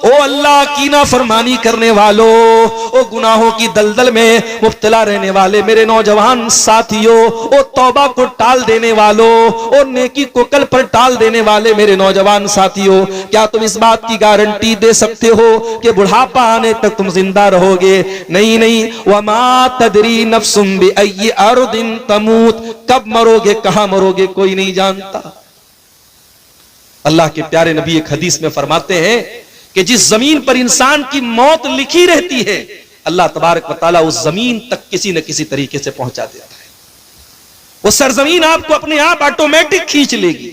ओ अल्लाह की नाफरमानी करने वालों, ओ गुनाहों की दलदल में मुब्तला रहने वाले मेरे नौजवान साथियों, ओ तौबा को टाल देने वालों, ओ नेकी को कल पर टाल देने वाले मेरे नौजवान साथियों, क्या तुम इस बात की गारंटी दे सकते हो कि बुढ़ापा आने तक तुम जिंदा रहोगे? नहीं नहीं। वमा तदरी नफ्सुम बिअय्यि अर्दिन तमूत, कब मरोगे, कहां मरोगे, कोई नहीं जानता। अल्लाह के प्यारे नबी एक हदीस में फरमाते हैं कि जिस जमीन पर इंसान की मौत लिखी रहती है, अल्लाह तबारक व तआला उस जमीन तक किसी न किसी तरीके से पहुंचा देता है। वो सरजमीन आपको अपने आप ऑटोमेटिक खींच लेगी।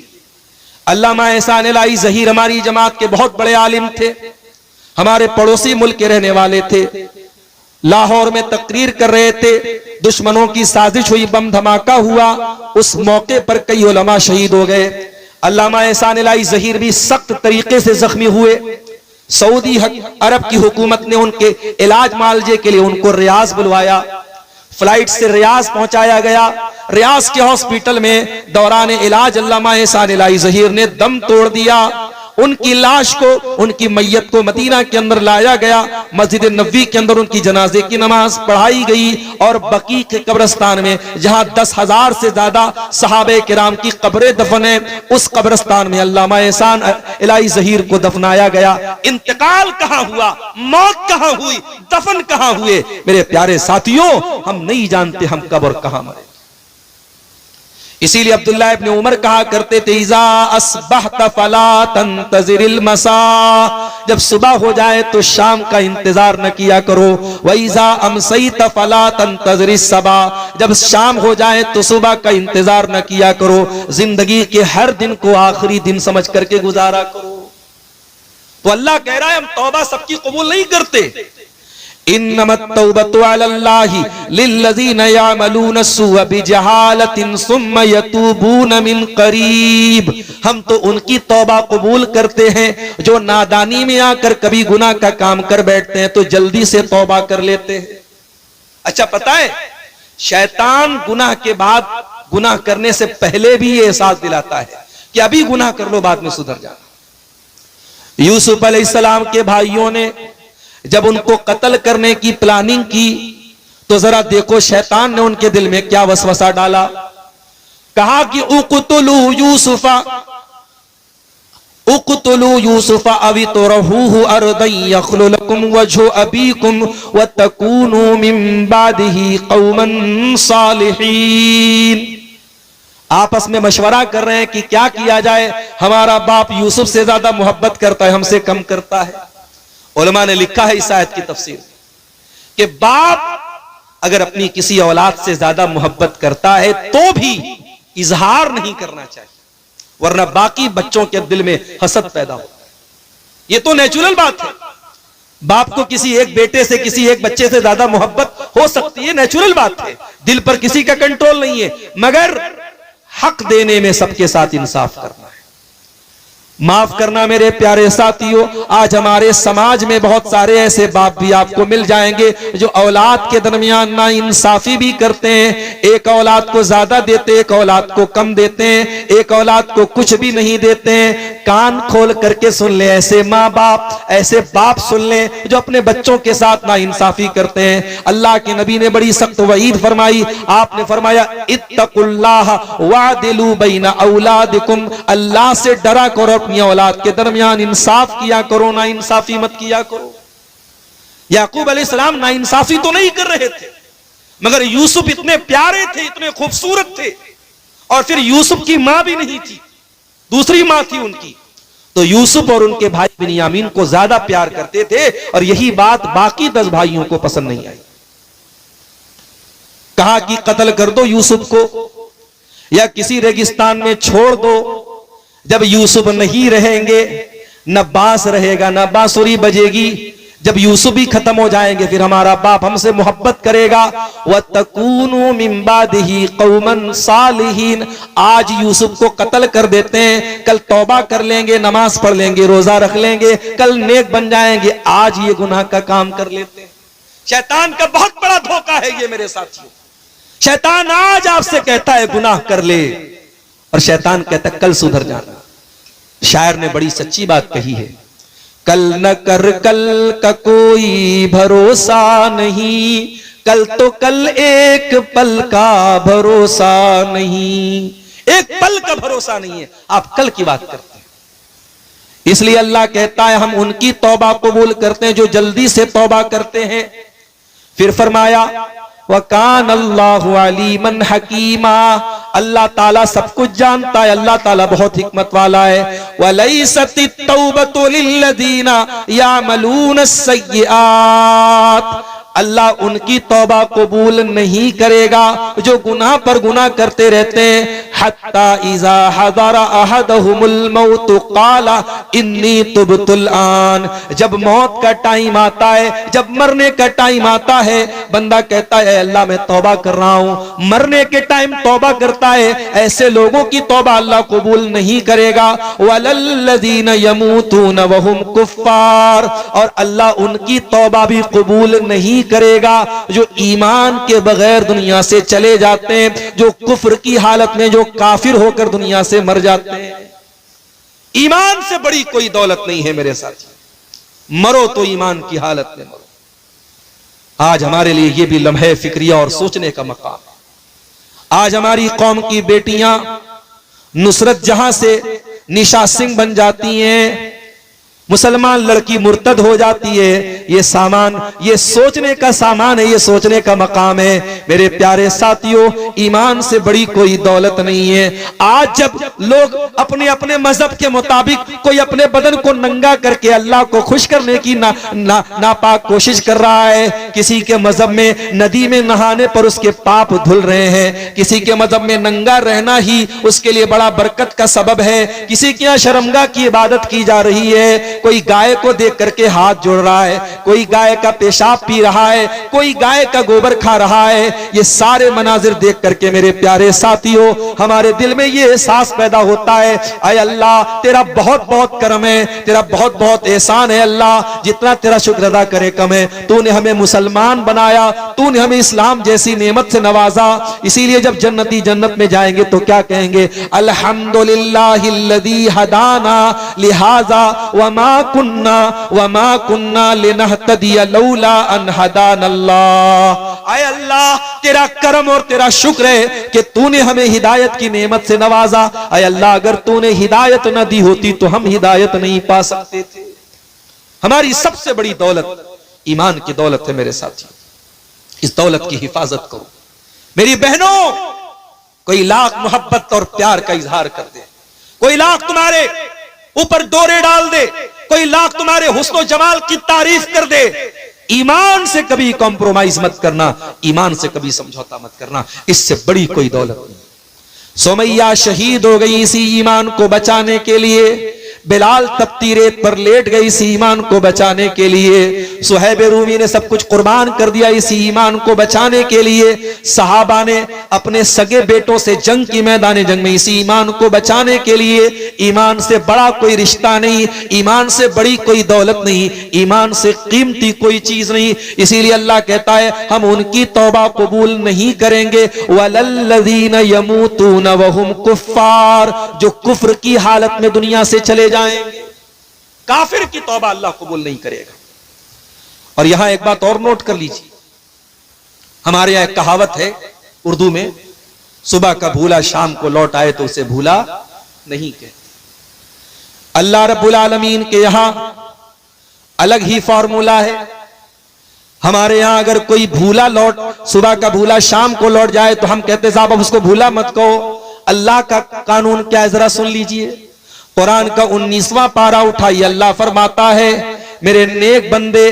अल्लामा एहसान इलाही ज़हीर हमारी जमात के बहुत बड़े आलिम थे, हमारे पड़ोसी मुल्क के रहने वाले थे। लाहौर में तकरीर कर रहे थे, दुश्मनों की साजिश हुई, बम धमाका हुआ, उस मौके पर कई उलमा शहीद हो गए। अल्लामा एहसान इलाही ज़हीर भी सख्त तरीके से जख्मी हुए। सऊदी अरब की हुकूमत ने उनके इलाज मालजे के लिए उनको रियाज बुलवाया, फ्लाइट से रियाज पहुंचाया गया। रियाज के हॉस्पिटल में दौरान इलाज अल्लामा एहसान इलाही ज़हीर ने दम तोड़ दिया। उनकी लाश को, उनकी मैयत को मदीना के अंदर लाया गया, मस्जिद नबवी के अंदर उनकी जनाजे की नमाज पढ़ाई गई और बकी के कब्रिस्तान में, जहां 10,000 से ज्यादा सहाबे किराम की कब्रें दफन है, उस कब्रिस्तान में अल्लामा एहसान इलाही ज़हीर को दफनाया गया। इंतकाल कहां हुआ, मौत कहां हुई, दफन कहां हुए, मेरे प्यारे साथियों, हम नहीं जानते हम कब और कहां मरे। इसीलिए अब्दुल्लाह इब्न उमर कहा करते थे, इज़ा अस्बहत फला तंतज़िरिल मसा, जब सुबह हो जाए तो शाम का इंतजार न किया करो। व इज़ा अमसैत फला तंतज़िरिस सबा, जब शाम हो जाए तो सुबह का इंतजार न किया करो। जिंदगी के हर दिन को आखिरी दिन समझ करके गुजारा करो। तो अल्लाह कह रहा है हम तौबा सबकी कबूल नहीं करते। इन्नमत तौबतु अलल्लाहि लिल्लज़ीना यअमलून सुअ बिजहालतिन सुम्मा यतूबून मिन करीब, हम तो उनकी तौबा कबूल करते हैं जो नादानी में आकर कभी गुनाह का काम कर बैठते हैं तो जल्दी से तौबा कर लेते हैं। अच्छा, पता है शैतान गुनाह के बाद, गुनाह करने से पहले भी ये एहसास दिलाता है कि अभी गुनाह कर लो, बाद में सुधर जाना। यूसुफ अलैहिस्सलाम के भाइयों ने जब उनको कत्ल करने की प्लानिंग की तो जरा देखो शैतान ने उनके दिल में क्या वसवसा डाला। कहा कि उक़्तुलू यूसुफा, उक़्तुलू यूसुफा अवी तुरहूहु अर्दन यख्लु लकुम वजहु अबीकुम व तकूनू मिन बादिही कौमन सालिहीन। आपस में मशवरा कर रहे हैं कि क्या किया जाए, हमारा बाप यूसुफ से ज्यादा मोहब्बत करता है, हमसे कम करता है। उलमा ने लिखा है इस आयत की तफसीर कि बाप अगर अपनी किसी औलाद से ज्यादा मोहब्बत करता है तो भी इजहार नहीं करना चाहिए, वरना बाकी बच्चों के दिल में हसद पैदा होता है। ये तो नेचुरल बात है, बाप को किसी एक बेटे से, किसी एक बच्चे से ज्यादा मोहब्बत हो सकती है, नेचुरल बात है, दिल पर किसी का कंट्रोल नहीं है, मगर हक देने में सबके साथ इंसाफ करना है। माफ करना मेरे प्यारे साथियों, आज हमारे समाज में बहुत सारे ऐसे बाप भी आपको मिल जाएंगे जो औलाद के दरमियान ना इंसाफी भी करते हैं। एक औलाद को ज्यादा देते, एक औलाद को कम देते हैं, एक औलाद को कुछ भी नहीं देते हैं। कान खोल करके सुन ले, ऐसे माँ बाप, ऐसे बाप सुन ले जो अपने बच्चों के साथ ना इंसाफी करते हैं। अल्लाह के नबी ने बड़ी सख्त वईद फरमाई, आपने फरमाया इत्तकुल्लाह वादिलू बैना औलादिकुम, अल्लाह से डरा करो, अपनी औलाद के दरमियान इंसाफ किया करो, ना इंसाफी मत किया करो। याकूब अलैहिस्सलाम ना इंसाफी तो नहीं कर रहे थे, मगर यूसुफ इतने प्यारे थे, इतने खूबसूरत थे, और फिर यूसुफ की मां भी नहीं थी, दूसरी मां थी उनकी, तो यूसुफ और उनके भाई बिन्यामीन को ज्यादा प्यार करते थे, और यही बात बाकी 10 भाइयों को पसंद नहीं आई। कहा कि कत्ल कर दो यूसुफ को या किसी रेगिस्तान में छोड़ दो। जब यूसुफ नहीं रहेंगे, न बांस रहेगा, न बांसुरी बजेगी, जब यूसुफ भी खत्म हो जाएंगे फिर हमारा बाप हमसे मोहब्बत करेगा। वतकूनु मिन बादिही कौमन सालिहीन, आज यूसुफ को कत्ल कर देते हैं, कल तौबा कर लेंगे, नमाज पढ़ लेंगे, रोजा रख लेंगे, कल नेक बन जाएंगे, आज ये गुनाह का काम कर लेते हैं। शैतान का बहुत बड़ा धोखा है ये मेरे साथियों। शैतान आज आपसे कहता है गुनाह कर ले, और शैतान कहता है कल सुधर जाना। शायर ने बड़ी सच्ची बात कही है कल न कर कल का कोई भरोसा नहीं, कल तो कल एक पल का भरोसा नहीं। एक पल का भरोसा नहीं है, आप कल की बात करते हैं। इसलिए अल्लाह कहता है हम उनकी तौबा कबूल करते हैं जो जल्दी से तौबा करते हैं। फिर फरमाया वकान अल्लाहु अलीमन हकीमा, अल्लाह ताला सब कुछ जानता है, अल्लाह ताला बहुत हिकमत वाला है। वलैसतित तौबतु लिल्लज़ीना यामलून अस्सय्यिआत, अल्लाह उनकी तौबा कबूल नहीं करेगा जो गुनाह पर गुनाह करते रहते हैं। हत्ता इज़ा हज़रा अहदहुमुल मौत क़ाला इन्नी तुब्तुल आन, जब मौत का टाइम आता है, जब मरने का टाइम आता है, बंदा कहता है अल्लाह मैं तौबा कर रहा हूं। मरने के टाइम तौबा करता है, ऐसे लोगों की तौबा अल्लाह कबूल नहीं करेगा। वलल्लज़ीना यमूतून वहुम कुफ़्फ़ार, और अल्लाह उनकी तौबा भी कबूल नहीं करेगा जो ईमान के बगैर दुनिया से चले जाते हैं, जो कुफ्र की हालत में, जो काफिर होकर दुनिया से मर जाते हैं। ईमान से बड़ी कोई दौलत नहीं है मेरे साथ, मरो तो ईमान की हालत में मरो। आज हमारे लिए यह भी लम्हे फिक्रिया और सोचने का मकाम है। आज हमारी कौम की बेटियां नुसरत जहां से निशा सिंह बन जाती हैं, मुसलमान लड़की मुर्तद हो जाती है, ये सामान, ये सोचने का सामान है, ये सोचने का मकाम है। मेरे प्यारे साथियों, ईमान से बड़ी कोई दौलत नहीं है। आज जब लोग अपने अपने मजहब के मुताबिक कोई अपने बदन को नंगा करके अल्लाह को खुश करने की नापाक कोशिश कर रहा है, किसी के मजहब में नदी में नहाने पर उसके पाप धुल रहे हैं, किसी के मजहब में नंगा रहना ही उसके लिए बड़ा बरकत का सबब है, किसी के यहाँ शर्मगाह की इबादत की जा रही है, कोई गाय को देख करके हाथ जोड़ रहा है, कोई गाय का पेशाब पी रहा है, कोई गाय का गोबर खा रहा है। ये सारे मनाजिर देख करके मेरे प्यारे साथियों हमारे दिल में ये एहसास पैदा होता है, आय अल्लाह तेरा बहुत बहुत करम है, तेरा बहुत बहुत एहसान है अल्लाह, जितना तेरा शुक्र अदा करे कम है। तूने हमें मुसलमान बनाया, तूने हमें इस्लाम जैसी नेमत से नवाजा। इसीलिए जब जन्नती जन्नत में जाएंगे तो क्या कहेंगे, अल्हम्दुलिल्लाहिल्लज़ी हदाना लिहाजा वमा कुन्ना लिनहतदिया लौला अन हदानल्लाह। आय अल्लाह तेरा करम और तेरा शुक्र है कि तूने हमें हिदायत की नेमत से नवाजा। आय अल्लाह अगर तूने हिदायत न दी होती तो हम हिदायत नहीं पा सकते थे। हमारी सबसे बड़ी दौलत ईमान की दौलत है मेरे साथियों, इस दौलत की हिफाजत करो। मेरी बहनों, कोई लाख मोहब्बत और प्यार का इजहार कर दे, कोई लाख तुम्हारे ऊपर डोरे डाल दे, कोई लाख तुम्हारे हुस्न जमाल की तारीफ कर दे, ईमान से कभी कॉम्प्रोमाइज मत करना, ईमान से कभी समझौता मत करना, इससे बड़ी कोई दौलत नहीं। सुमैया शहीद हो गई इसी ईमान को बचाने के लिए, बिलाल तपती रेत पर लेट गई इसी ईमान को बचाने के लिए, सुहैब रूमी ने सब कुछ कुर्बान कर दिया इसी ईमान को बचाने के लिए, सहाबा ने अपने सगे बेटों से जंग की मैदान जंग में इसी ईमान को बचाने के लिए। ईमान से बड़ा कोई रिश्ता नहीं, ईमान से बड़ी कोई दौलत नहीं, ईमान से कीमती कोई चीज नहीं। इसीलिए अल्लाह कहता है हम उनकी तौबा कबूल नहीं करेंगे। वलल्लज़ीना यमूतून वहुम कुफ़्फ़ार, जो कुफ्र की हालत में दुनिया से चले जाएंगे, काफिर की तौबा अल्लाह कबूल नहीं करेगा। और यहां एक बात और नोट कर लीजिए, हमारे यहां एक कहावत है उर्दू में, सुबह का भूला शाम को लौट आए तो उसे भूला नहीं कहते। अल्लाह रब्बुल आलमीन के यहां अलग ही फॉर्मूला है। हमारे यहां अगर कोई भूला सुबह का भूला शाम को लौट जाए तो हम कहते साहब अब उसको भूला मत कहो। अल्लाह का कानून क्या है जरा सुन लीजिए। कुरान का 19वां पारा उठाइए, अल्लाह फरमाता है मेरे नेक बंदे,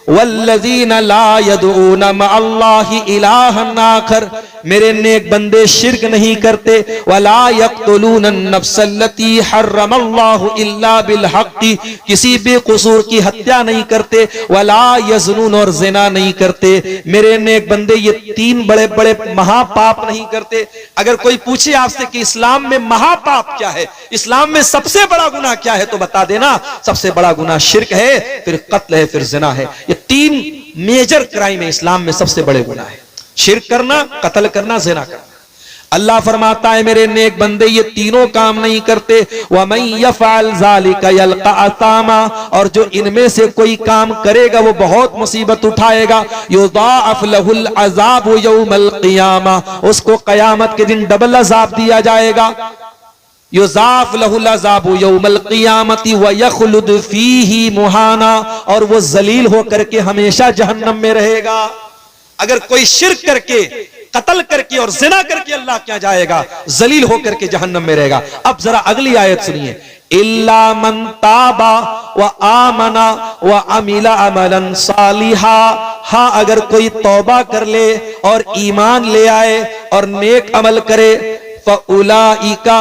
वल्लज़ीना ला यदऊना मअल्लाहि इलाहन आखर, मेरे नेक बंदे शिर्क नहीं करते, वला यक़्तुलून अन्नफ्सल्लती हर्रमल्लाहु इल्ला बिल हक़्क़ि, किसी बेकसूर की हत्या नहीं करते, वला यज़नून, और ज़िना नहीं करते। मेरे नेक बंदे ये 3 बड़े बड़े महापाप नहीं करते। अगर कोई पूछे आपसे कि इस्लाम में महापाप क्या है, इस्लाम में सबसे बड़ा गुनाह क्या है, तो बता देना सबसे बड़ा गुनाह शिर्क है, फिर कत्ल है, फिर ज़िना है। ये 3 मेजर क्राइम है इस्लाम में, सबसे बड़े गुनाह है। शिर्क करना, कत्ल करना, ज़िना करना। अल्लाह फरमाता है मेरे नेक बंदे ये तीनों काम नहीं करते। वमन यफअल ज़ालिका यल्का असामा, और जो इनमें से कोई काम करेगा वो बहुत मुसीबत उठाएगा। युज़ाअफ़ लहुल अज़ाबु यौमल क़ियामा, उसको क़यामत के दिन डबल अज़ाब दिया जाएगा। युज़ाअफ़ लहुल अज़ाबु यौमल क़ियामति व यख़लुद फ़ीही मुहाना, और वो जलील होकर के हमेशा जहन्नम में रहेगा। अगर कोई शिर्क करके, कत्ल करके और जिना करके अल्लाह क्या जाएगा, जलील होकर के जहन्नम में रहेगा। अब जरा अगली आयत सुनिए, इल्ला मन ताबा व आमना व अमिला अमलन सालिहा, हाँ अगर कोई तौबा कर ले और ईमान ले आए और नेक अमल करे, फ़उलाइका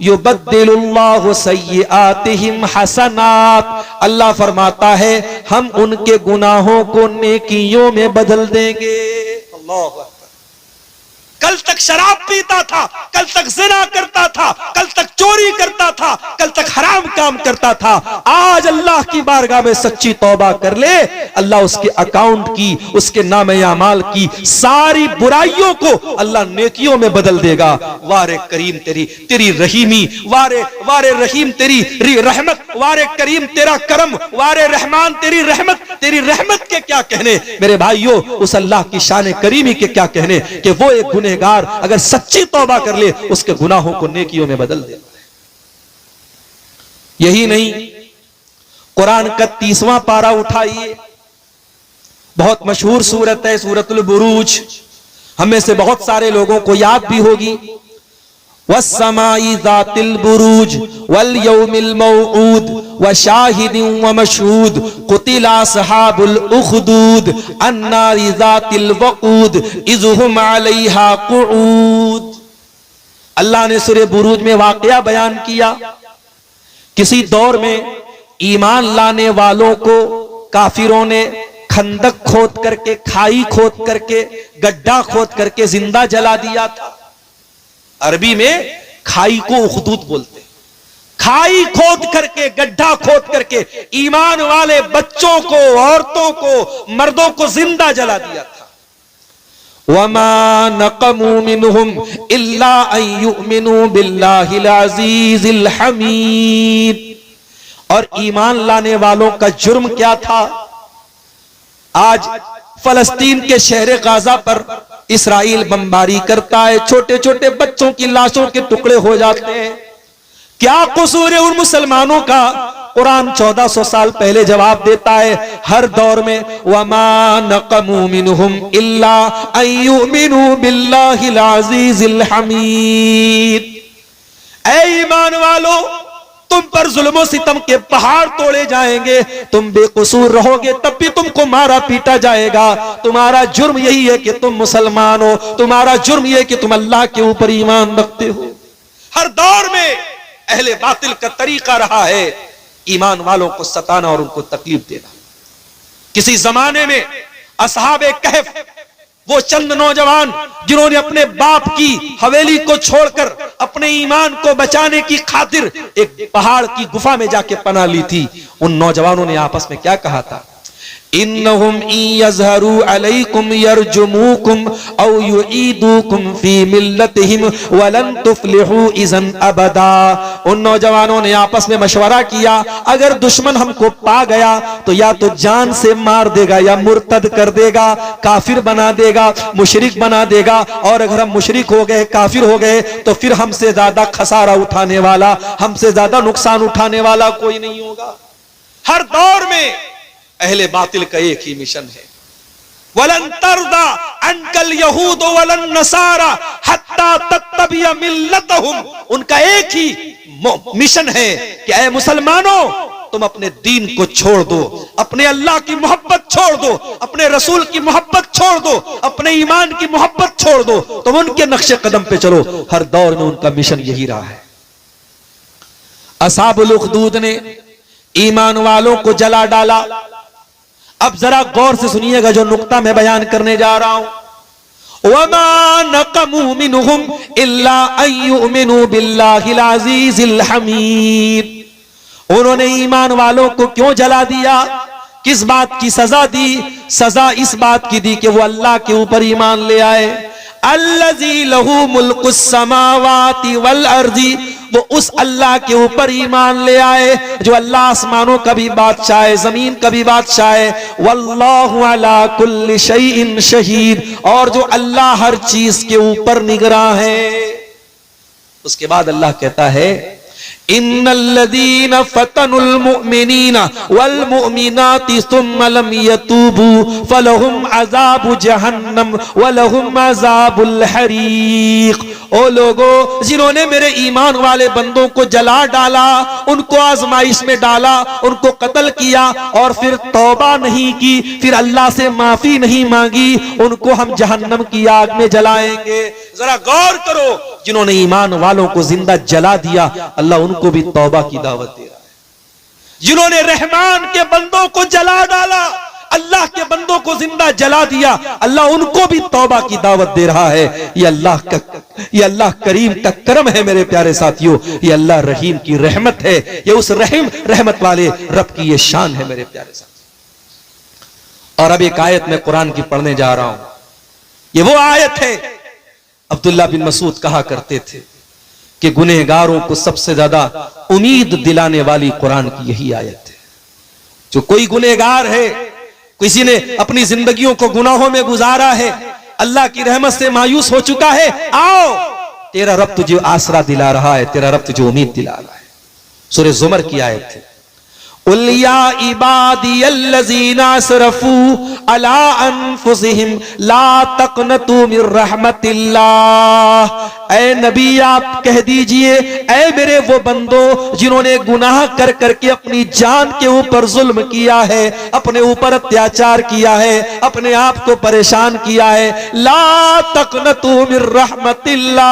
युबद्दिलुल्लाहु सय्यिआतिहिम हसनात, अल्लाह फरमाता है हम उनके गुनाहों को नेकियों में बदल देंगे। अल्लाह अकबर। कल तक शराब पीता था, कल तक जिना करता था, कल तक चोरी करता था, कल तक हराम काम करता था, आज अल्लाह की बारगाह में सच्ची तौबा कर ले, अल्लाह उसके अकाउंट की, उसके नामे अमाल की सारी बुराइयों को अल्लाह नेकियों में बदल देगा। वारे करीम तेरी रहीमी, वारे रहीम तेरी रहमत, वारे करीम तेरा करम, वारे रहमान तेरी रहमत के क्या कहने मेरे भाइयों, उस अल्लाह की शान करीमी के क्या कहने कि वो एक गुनहगार अगर सच्ची तौबा कर ले उसके गुनाहों को नेकियों में बदल दे। यही नहीं, कुरान का 30वां पारा उठाइए, बहुत मशहूर सूरत है सूरतुल बुरूज, हमें से बहुत सारे लोगों को याद भी होगी। वस्समाई ज़ातिल बुरूज वल यौमिल मौऊद व शाहिदिन व मशहूद कुतिला अस्हाबुल उखदूद अन्नारि ज़ातिल वक़ूद इज़ हुम अलैहा क़ुऊद। अल्लाह ने सूरह बुरूज में वाक़या बयान किया, किसी दौर में ईमान लाने वालों को काफिरों ने खंदक खोद करके, खाई खोद करके, गड्ढा खोद करके जिंदा जला दिया था। अरबी में खाई को उखदूद बोलते, खाई खोद करके, गड्ढा खोद करके ईमान वाले बच्चों को, औरतों को, मर्दों को जिंदा जला दिया था। वमा नक़मू मिनहुम इल्ला अन युमिनू बिल्लाहिल अज़ीज़िल हमीद, और ईमान लाने वालों का जुर्म क्या था? आज फलस्तीन के शहर गाजा पर इसराइल बमबारी करता है, छोटे छोटे बच्चों की लाशों के टुकड़े हो जाते हैं। क्या कसूर है उन मुसलमानों का? कुरान 1400 साल पहले जवाब देता है, हर दौर में वमा नक़मू मिनहुम इल्ला अन युमिनू बिल्लाहिल अज़ीज़िल हमीद। ऐ ईमान वालों, तुम पर जुल्मों सितम के पहाड़ तोड़े जाएंगे, तुम बेकसूर रहोगे तब भी तुमको मारा पीटा जाएगा। तुम्हारा जुर्म यही है कि तुम मुसलमान हो, तुम्हारा जुर्म यह है कि तुम अल्लाह के ऊपर ईमान रखते हो। हर दौर में अहले बातिल का तरीका रहा है ईमान वालों को सताना और उनको तकलीफ देना। किसी जमाने में असहाबे कहफ, वो चंद नौजवान जिन्होंने अपने बाप की हवेली को छोड़कर अपने ईमान को बचाने की खातिर एक पहाड़ की गुफा में जाके पनाह ली थी, उन नौजवानों ने आपस में क्या कहा था? इन्नहुम यज़हरू अलैकुम यरजुमुकुम औ युईदुकुम फी मिल्लतिहिम वलन तुफ्लिहू इज़न अबदा। उन नौजवानों ने आपस में मशवरा किया, अगर दुश्मन हमको पा गया तो या तो जान से मार देगा या मुर्तद कर देगा, काफिर बना देगा, मुशरिक बना देगा, और अगर हम मुशरिक हो गए, काफिर हो गए तो फिर हमसे ज्यादा खसारा उठाने वाला, हमसे ज्यादा नुकसान उठाने वाला कोई नहीं होगा। हर दौर में अहले बातिल का एक ही मिशन है, वलन तरदा अनकल यहूद वलन नसारा हत्ता तत्तबिया मिल्लतहुम। उनका एक ही मिशन है कि ऐ मुसलमानों, तुम अपने दीन को छोड़ दो, अपने अल्लाह की मोहब्बत छोड़ दो, अपने रसूल की मोहब्बत छोड़ दो, अपने ईमान की मोहब्बत छोड़ दो, तुम उनके नक्शे कदम पे चलो। हर दौर में उनका मिशन यही रहा है। असहाबुल उखदूद ने ईमान वालों को जला डाला। अब जरा गौर से सुनिएगा जो नुक्ता मैं बयान करने जा रहा हूं। वमा नक़मू मिनहुम इल्ला अन युमिनू बिल्लाहिल अज़ीज़िल हमीद। उन्होंने ईमान वालों को क्यों जला दिया? किस बात की सजा दी? सजा इस बात की दी कि वो अल्लाह के ऊपर ईमान ले आए, अल्लज़ी लहू मुल्कुस समावाति वल अर्ज़ी, वो उस अल्लाह के ऊपर ईमान ले आए जो अल्लाह आसमानों का भी बादशाह है, जमीन का भी बादशाह है। वल्लाहु अला कुल्ली शैइन शहीद, और जो अल्लाह हर चीज के ऊपर निगरां है। उसके बाद अल्लाह कहता है इन्नल्लज़ीना फतनुल मुमिनीना वल मुमिनाति सुम्मा लम यतूबू फलहुम अज़ाबु जहन्नम वलहुम अज़ाबुल हरीक। ओ लोगो, जिन्होंने मेरे ईमान वाले बंदों को जला डाला, उनको आजमाइश में डाला, उनको कत्ल किया और फिर तौबा नहीं की, फिर अल्लाह से माफी नहीं मांगी, उनको हम जहन्नम की आग में जलाएंगे। जरा गौर करो, जिन्होंने ईमान वालों को जिंदा जला दिया, अल्लाह उनको भी तौबा की दावत दे रहा है। जिन्होंने रहमान के बंदों को जला डाला, अल्लाह के बंदों को जिंदा जला दिया, अल्लाह उनको भी तौबा की दावत दे रहा है। ये अल्लाह करीम का करम है मेरे प्यारे साथियों, ये अल्लाह रहीम की रहमत है, ये उस रहमत वाले रब की ये शान है मेरे प्यारे साथियों। और अब एक आयत मैं कुरान की पढ़ने जा रहा हूं, ये वो आयत है, अब्दुल्ला बिन मसूद कहा करते थे कि गुनहगारों को सबसे ज्यादा उम्मीद दिलाने वाली कुरान की यही आयत है। जो कोई गुनहगार है, किसी ने अपनी जिंदगियों को गुनाहों में गुजारा है, अल्लाह की रहमत से मायूस हो चुका है, आओ तेरा रब तुझे आसरा दिला रहा है, तेरा रब तुझे उम्मीद दिला रहा है। सूरह ज़ुमर की आयत है, उल या इबादियल्लज़ीना असरफू अला अनफुसिहिम ला तक़नतू मिर रहमतिल्लाह। ऐ नबी आप कह दीजिए, ऐ मेरे वो बंदो जिन्होंने गुनाह कर करके अपनी जान के ऊपर जुल्म किया है, अपने ऊपर अत्याचार किया है, अपने आप को परेशान किया है, ला तक़नतू मिर रहमतिल्लाह।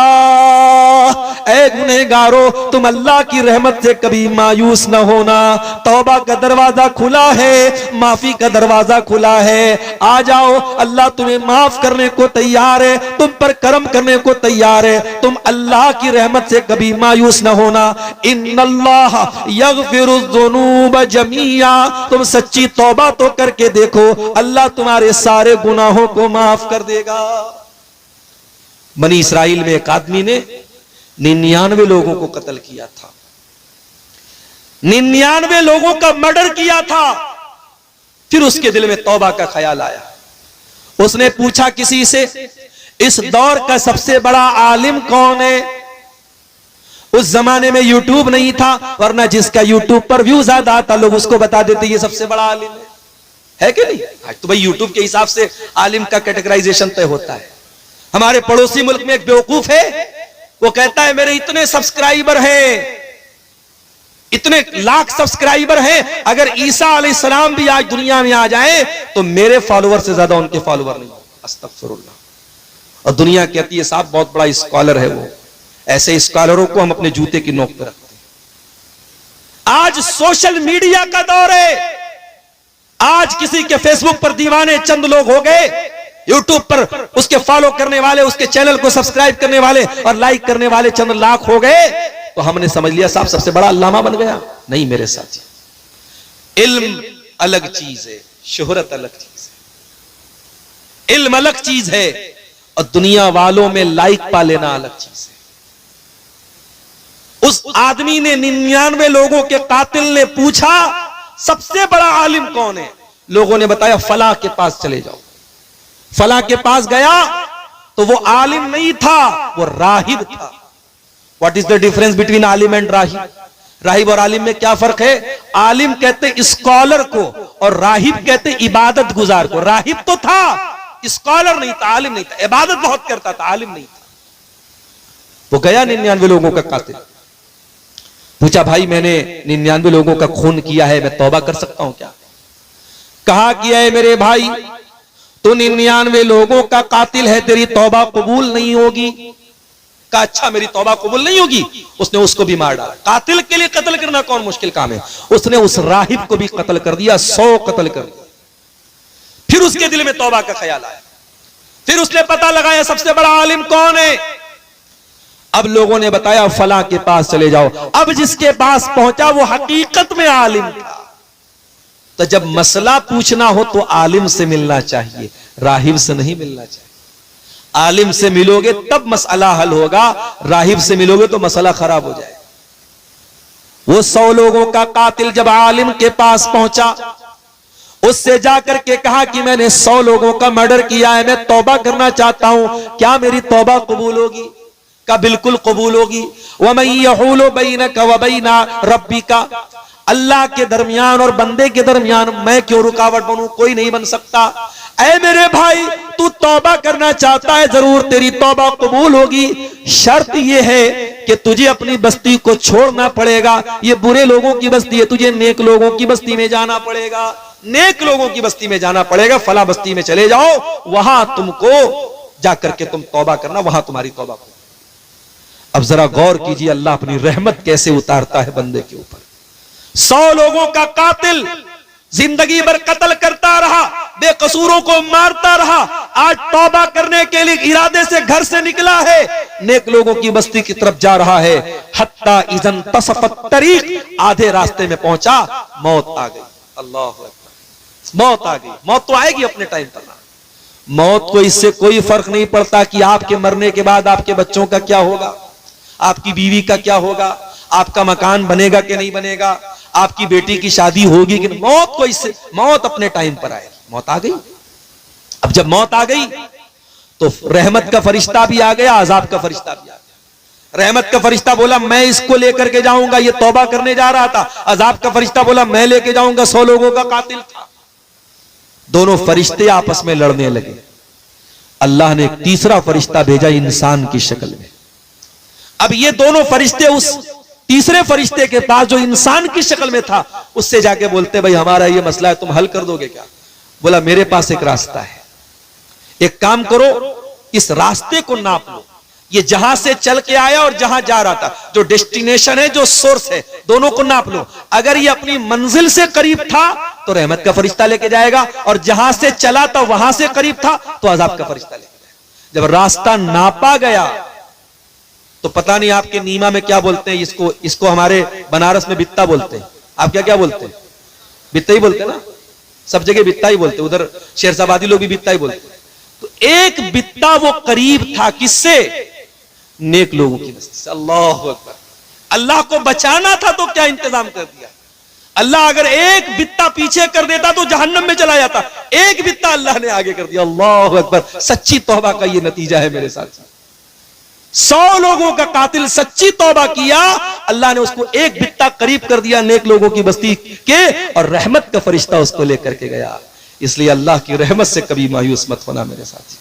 ऐ गुनहगारो, तुम अल्लाह की रहमत से कभी मायूस न होना। तौबा का दरवाजा खुला है, माफी का दरवाजा खुला है, आ जाओ, अल्लाह तुम्हें माफ करने को तैयार है, तुम पर करम करने को तैयार है, तुम अल्लाह की रहमत से कभी मायूस न होना। इन्नल्लाह यग़फ़िरुज़्ज़ुनूब जमीआ, तुम सच्ची तौबा तो करके देखो, अल्लाह तुम्हारे सारे गुनाहों को माफ कर देगा। बनी इस्राइल में एक आदमी ने 99 लोगों को कत्ल किया था, 99 लोगों का मर्डर किया था। फिर उसके दिल में तौबा का ख्याल आया, उसने पूछा किसी से, इस दौर का सबसे बड़ा आलिम कौन है? उस जमाने में यूट्यूब नहीं था, वरना जिसका यूट्यूब पर व्यू ज्यादा आता लोग उसको बता देते ये सबसे बड़ा आलिम है कि नहीं? आज तो भाई यूट्यूब के हिसाब से आलिम का कैटेगराइजेशन तय होता है। हमारे पड़ोसी मुल्क में एक बेवकूफ है, वो कहता है मेरे इतने सब्सक्राइबर हैं, इतने लाख सब्सक्राइबर हैं, अगर ईसा अलैहिस्सलाम भी आज दुनिया में आ जाए तो मेरे फॉलोअर से ज्यादा उनके फॉलोअर नहीं। अस्तगफिरुल्लाह। और दुनिया कहती है साहब बहुत बड़ा स्कॉलर है वो। ऐसे स्कॉलरों को हम अपने जूते की नोक पर रखते हैं। आज सोशल मीडिया का दौर है, आज किसी के फेसबुक पर दीवाने चंद लोग हो गए, यूट्यूब पर उसके फॉलो करने वाले, उसके चैनल को सब्सक्राइब करने वाले और लाइक करने वाले चंद लाख हो गए, तो हमने समझ लिया साहब सबसे बड़ा अल्लामा बन गया। नहीं मेरे साथी, इल्म अलग चीज है, शोहरत अलग चीज है। इल्म अलग चीज है और दुनिया वालों में लाइक पा लेना अलग चीज है। उस आदमी ने 99 लोगों के कातिल ने पूछा सबसे बड़ा आलिम कौन है? लोगों ने बताया फला के पास चले जाओ। फला के पास गया तो वो आलिम नहीं था, वो राहिब था। What is the difference between आलिम एंड राहिब? राहिब और आलिम में क्या फर्क है? आलिम कहते स्कॉलर को और राहिब कहते इबादत गुजार को। राहिब तो था, स्कॉलर नहीं था, आलिम नहीं था, इबादत बहुत करता था, आलिम नहीं था। वो गया 99 लोगों का कातिल, पूछा भाई मैंने 99 लोगों का खून किया है, मैं तौबा कर सकता हूं क्या? कहा किया है मेरे भाई, तू 99 लोगों का कातिल है, तेरी तौबा कबूल नहीं होगी। कहा अच्छा मेरी तौबा कबूल नहीं होगी। उसने उसको भी मार डाला। कातिल के लिए कत्ल करना कौन मुश्किल काम है? उसने उस राहिब को भी कत्ल कर दिया, 100 कत्ल कर दिया। फिर उसके दिल में तौबा का ख्याल आया, फिर उसने पता लगाया सबसे बड़ा आलिम कौन है। अब लोगों ने बताया फला के पास चले जाओ। अब जिसके पास पहुंचा वो हकीकत में आलिम था। तो जब मसला पूछना हो तो आलिम से मिलना चाहिए, राहिब से नहीं मिलना चाहिए। आलिम से मिलोगे तब मसला हल होगा, राहिब से मिलोगे तो मसला खराब हो जाएगा। वो 100 लोगों का कातिल जब आलिम के पास पहुंचा, उससे जाकर के कहा कि मैंने 100 लोगों का मर्डर किया है, मैं तौबा करना चाहता हूं, क्या मेरी तौबा कबूल होगी? का बिल्कुल कबूल होगी। वमन यहूलु बैनका व बैना रब्बिका, अल्लाह के दरमियान और बंदे के दरमियान मैं क्यों रुकावट बनूं? कोई नहीं बन सकता। ऐ मेरे भाई, तू तौबा करना चाहता है, जरूर तेरी तौबा कबूल होगी। शर्त यह है कि तुझे अपनी बस्ती को छोड़ना पड़ेगा। ये बुरे लोगों की बस्ती है, तुझे नेक लोगों की बस्ती में जाना पड़ेगा। नेक लोगों की बस्ती में जाना पड़ेगा। फला बस्ती में चले जाओ, वहां तुमको जाकर के तुम तौबा करना, वहां तुम्हारी तौबा। अब जरा गौर कीजिए अल्लाह अपनी रहमत कैसे उतारता है बंदे के ऊपर। 100 लोगों का कातिल जिंदगी भर कत्ल करता रहा, बेकसूरों को मारता रहा, आज तौबा करने के लिए इरादे से घर से निकला है, नेक लोगों की बस्ती की तरफ जा रहा है। हत्ता इज़न तसफत तरीक, आधे रास्ते में पहुंचा, मौत आ गई। अल्लाह अकबर, मौत आ गई। मौत तो आएगी अपने टाइम पर। मौत को इससे कोई फर्क नहीं पड़ता कि आपके मरने के बाद आपके बच्चों का क्या होगा, आपकी बीवी का क्या होगा, आपका मकान बनेगा कि नहीं बनेगा, आपकी बेटी की शादी होगी कि नहीं। मौत को इससे, मौत अपने टाइम पर आएगी। मौत आ गई। अब जब मौत आ गई तो रहमत का फरिश्ता भी आ गया, अजाब का फरिश्ता भी आ गया। रहमत का फरिश्ता बोला मैं इसको लेकर के जाऊंगा, ये तौबा करने जा रहा था। अजाब का फरिश्ता बोला मैं लेके जाऊंगा, 100 लोगों का कातिल था। दोनों फरिश्ते आपस में लड़ने लगे। अल्लाह ने एक तीसरा फरिश्ता भेजा इंसान की शक्ल में। अब ये दोनों फरिश्ते उस तीसरे फरिश्ते के पास जो इंसान की शक्ल में था, उससे जाके बोलते भाई हमारा ये मसला है, तुम हल कर दोगे क्या? बोला मेरे पास एक रास्ता है, एक काम करो, इस रास्ते को नाप लो। ये जहां से चल के आया और जहां जा रहा था, जो डेस्टिनेशन है, जो सोर्स है, दोनों को नाप लो। अगर ये अपनी मंजिल से करीब था तो रहमत का फरिश्ता लेके जाएगा, और जहां से चला था वहां से करीब था तो अजाब का फरिश्ता लेके जाएगा। जब रास्ता नापा गया तो पता नहीं आपके नीमा में क्या बोलते हैं इसको, इसको हमारे बनारस में बित्ता बोलते हैं। आप क्या क्या बोलते हैं? बित्ता ही बोलते हैं ना, सब जगह बित्ता ही बोलते हैं, उधर शेरशाबादी लोग भी बित्ता ही बोलते हैं। तो एक बित्ता वो करीब था, किससे? नेक लोगों की बस्ती से। अल्लाह अकबर। अल्लाह को बचाना था तो क्या इंतजाम कर दिया। अल्लाह अगर एक बित्ता पीछे कर देता तो जहन्नम में चला जाता, एक बित्ता अल्लाह ने आगे कर दिया। अल्लाह अकबर। सच्ची तौबा का ये नतीजा है मेरे साथ। 100 लोगों का कातिल सच्ची तौबा किया, अल्लाह ने उसको एक बित्ता करीब कर दिया नेक लोगों की बस्ती के, और रहमत का फरिश्ता उसको लेकर के गया। इसलिए अल्लाह की रहमत से कभी मायूस मत होना मेरे साथी।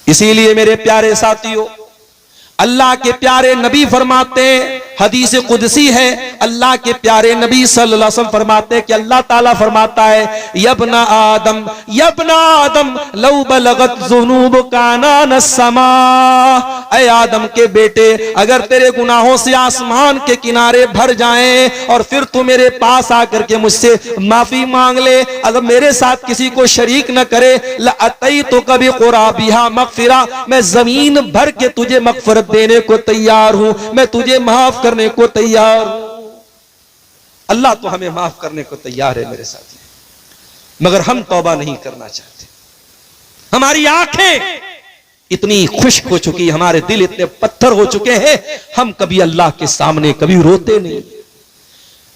इसीलिए मेरे प्यारे साथियों, अल्लाह के प्यारे नबी फरमाते, हदीस कुदसी है, अल्लाह के प्यारे नबी सल्लल्लाहु अलैहि वसल्लम फरमाते हैं कि अल्लाह ताला फरमाता है यब्ना आदम लौ बलगत ज़ुनूब काना समा, ऐ आदम के बेटे अगर तेरे गुनाहों से आसमान के किनारे भर जाएं और फिर तू मेरे पास आकर के मुझसे माफी मांग ले, अगर मेरे साथ किसी को शरीक न करे, लअतई तो कभी क़ुराबिहा मग़फ़िरा, मैं जमीन भर के तुझे मग़फ़िरत देने को तैयार हूं, मैं तुझे माफ करने को तैयार हूं। अल्लाह तो हमें माफ करने को तैयार है मेरे साथी, मगर हम तौबा नहीं करना चाहते। हमारी आंखें इतनी खुश्क हो चुकी, हमारे दिल इतने पत्थर हो चुके हैं, हम कभी अल्लाह के सामने कभी रोते नहीं।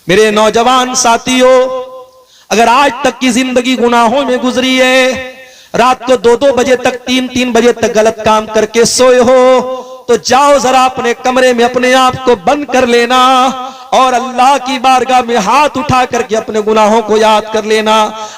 मेरे नौजवान साथियों, अगर आज तक की जिंदगी गुनाहों में गुजरी है, रात को 2-2 बजे तक, 3-3 बजे तक गलत काम करके सोए हो, तो जाओ जरा अपने कमरे में अपने आप को बंद कर लेना और अल्लाह की बारगाह में हाथ उठा करके अपने गुनाहों को याद कर लेना।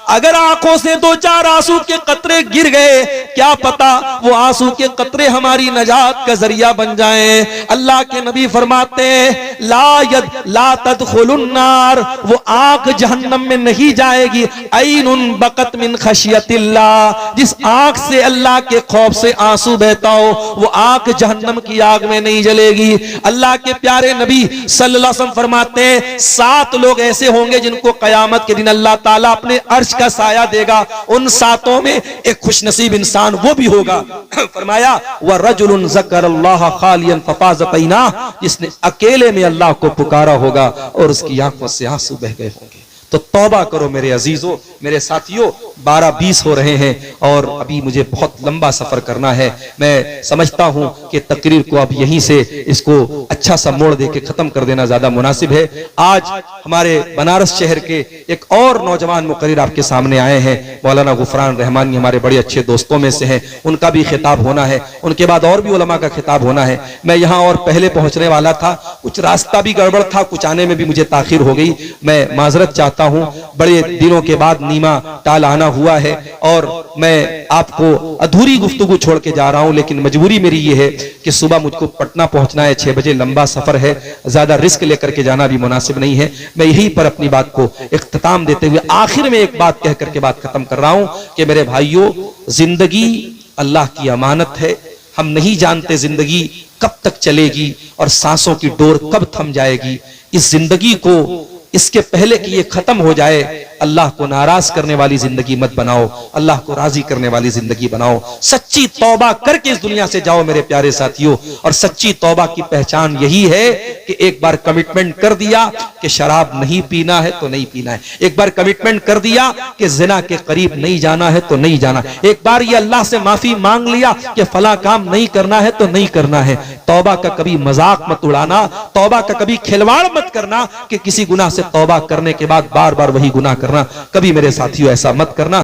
अगर आंखों से 2-4 आंसू के कतरे गिर गए, क्या पता वो आंसू के कतरे हमारी नजात का जरिया बन जाएं। अल्लाह के नबी फरमाते हैं ला तदखुलुन नार, वो आंख जहन्नम में नहीं जाएगी। ऐनुन बकत मिन खशियतिल्लाह, जिस आंख से अल्लाह के खौफ से आंसू बहता हो, वो आंख जहन्नम की आग में नहीं जलेगी। अल्लाह के प्यारे नबी सल्लल्लाहु अलैहि वसल्लम फरमाते हैं 7 लोग ऐसे होंगे जिनको कयामत के दिन अल्लाह ताला अपने अर्श का साया देगा। उन 7 में एक खुशनसीब इंसान वो भी होगा। फरमाया व रजुलुन ज़करल्लाह खालियन फफाज़ बैना, जिसने अकेले में अल्लाह को पुकारा होगा और उसकी आंखों से आंसू बह गए होंगे। तो तौबा करो मेरे अजीजों, मेरे साथियों, 12:20 हो रहे हैं और अभी मुझे बहुत लंबा सफर करना है। मैं समझता हूं कि तकरीर को अब यहीं से इसको अच्छा सा मोड़ देके खत्म कर देना ज्यादा मुनासिब है। आज हमारे बनारस शहर के एक और नौजवान मुकर्रिर आपके सामने आए हैं, मौलाना गुफरान रहमानी, हमारे बड़े अच्छे दोस्तों में से हैं। उनका भी खिताब होना है, उनके बाद और भी उलमा का खिताब होना है। मैं यहाँ और पहले पहुंचने वाला था, कुछ रास्ता भी गड़बड़ था, कुछ आने में भी मुझे ताखिर हो गई। मैं माजरत चाहता हूं, बड़े दिनों के बाद नीमा टाल आना हुआ है और मैं आपको अधूरी गुफ्तगू छोड़ के जा रहा हूं, लेकिन मजबूरी मेरी ये है कि सुबह मुझको पटना पहुंचना है, 6 बजे लंबा सफर है, ज्यादा रिस्क लेकर के जाना भी मुनासिब नहीं है। मैं यहीं पर अपनी बात को इख्तिताम देते हुए आखिर में एक बात कह करके बात खत्म कर रहा हूं कि मेरे भाइयों, जिंदगी अल्लाह की अमानत है। हम नहीं जानते जिंदगी कब तक चलेगी और सांसों की डोर कब थम जाएगी। इस जिंदगी को इसके पहले कि ये खत्म हो जाए, अल्लाह को नाराज करने वाली जिंदगी मत बनाओ, अल्लाह को राजी करने वाली जिंदगी बनाओ। सच्ची तौबा करके इस दुनिया से जाओ मेरे प्यारे साथियों। और सच्ची तौबा की पहचान यही है कि एक बार कमिटमेंट कर दिया कि शराब नहीं पीना है तो नहीं पीना है, एक बार कमिटमेंट कर दिया कि जिना के करीब नहीं जाना है तो नहीं जाना, एक बार ये अल्लाह से माफी मांग लिया कि फला काम नहीं करना है तो नहीं करना है। तौबा का कभी मजाक मत उड़ाना, तौबा का कभी खिलवाड़ मत करना कि किसी गुनाह से तौबा करने के बाद बार बार वही गुनाह करना। कभी मेरे साथियों ऐसा मत करना।